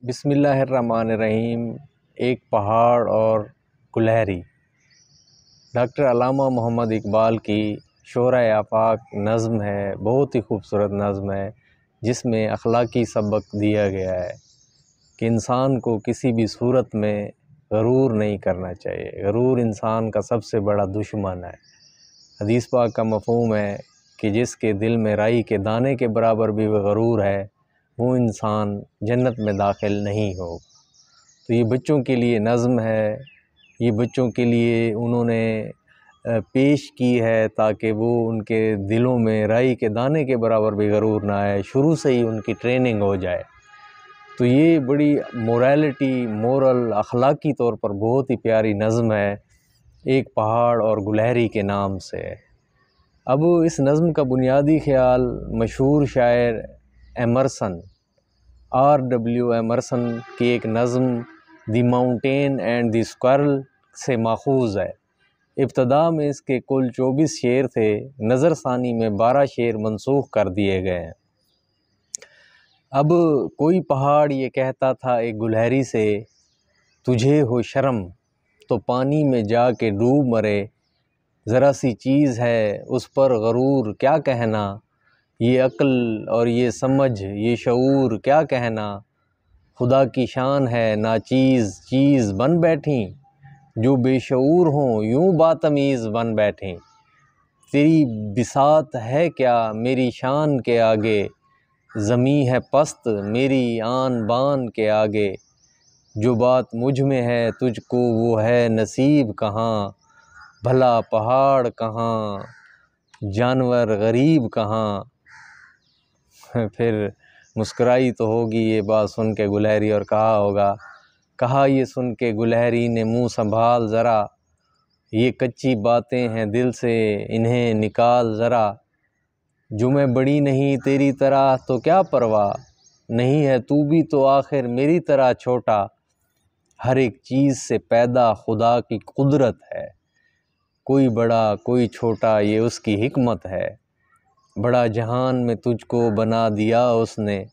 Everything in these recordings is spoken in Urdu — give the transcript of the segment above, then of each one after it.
بسم اللہ الرحمن الرحیم۔ ایک پہاڑ اور گلہری، ڈاکٹر علامہ محمد اقبال کی شعرۂ آفاق نظم ہے۔ بہت ہی خوبصورت نظم ہے جس میں اخلاقی سبق دیا گیا ہے کہ انسان کو کسی بھی صورت میں غرور نہیں کرنا چاہیے۔ غرور انسان کا سب سے بڑا دشمن ہے۔ حدیث پاک کا مفہوم ہے کہ جس کے دل میں رائی کے دانے کے برابر بھی غرور ہے وہ انسان جنت میں داخل نہیں ہوگا۔ تو یہ بچوں کے لیے نظم ہے، یہ بچوں کے لیے انہوں نے پیش کی ہے تاکہ وہ ان کے دلوں میں رائی کے دانے کے برابر بھی غرور نہ آئے، شروع سے ہی ان کی ٹریننگ ہو جائے۔ تو یہ بڑی مورل اخلاقی طور پر بہت ہی پیاری نظم ہے، ایک پہاڑ اور گلہری کے نام سے۔ اب اس نظم کا بنیادی خیال مشہور شاعر ایمرسن کی ایک نظم دی ماؤنٹین اینڈ دی اسکوائرل سے ماخوذ ہے۔ ابتدا میں اس کے کل 24 شعر تھے، نظر ثانی میں 12 شعر منسوخ کر دیے گئے ہیں۔ اب کوئی پہاڑ یہ کہتا تھا ایک گلہری سے، تجھے ہو شرم تو پانی میں جا کے ڈوب مرے، ذرا سی چیز ہے اس پر غرور کیا کہنا، یہ عقل اور یہ سمجھ یہ شعور کیا کہنا، خدا کی شان ہے ناچیز چیز بن بیٹھیں، جو بے شعور ہوں یوں باتمیز بن بیٹھیں، تیری بساط ہے کیا میری شان کے آگے، زمیں ہے پست میری آن بان کے آگے، جو بات مجھ میں ہے تجھ کو وہ ہے نصیب کہاں، بھلا پہاڑ کہاں جانور غریب کہاں۔ پھر مسکرائی تو ہوگی یہ بات سن کے گلہری اور کہا یہ سن کے گلہری نے منہ سنبھال ذرا، یہ کچی باتیں ہیں دل سے انہیں نکال ذرا، جو میں بڑی نہیں تیری طرح تو کیا پرواہ، نہیں ہے تو بھی تو آخر میری طرح چھوٹا، ہر ایک چیز سے پیدا خدا کی قدرت ہے، کوئی بڑا کوئی چھوٹا یہ اس کی حکمت ہے، بڑا جہان میں تجھ کو بنا دیا اس نے،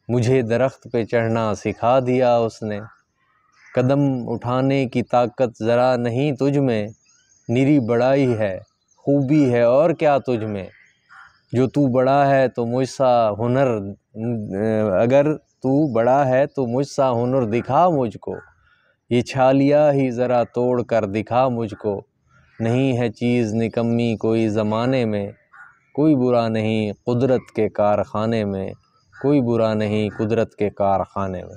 مجھے درخت پہ چڑھنا سکھا دیا اس نے، قدم اٹھانے کی طاقت ذرا نہیں تجھ میں، نری بڑائی ہے خوبی ہے اور کیا تجھ میں، جو تو بڑا ہے تو مجھ سا ہنر اگر تو بڑا ہے تو مجھ سا ہنر دکھا مجھ کو، یہ چھالیا ہی ذرا توڑ کر دکھا مجھ کو، نہیں ہے چیز نکمی کوئی زمانے میں، کوئی برا نہیں قدرت کے کارخانے میں، کوئی برا نہیں قدرت کے کارخانے میں۔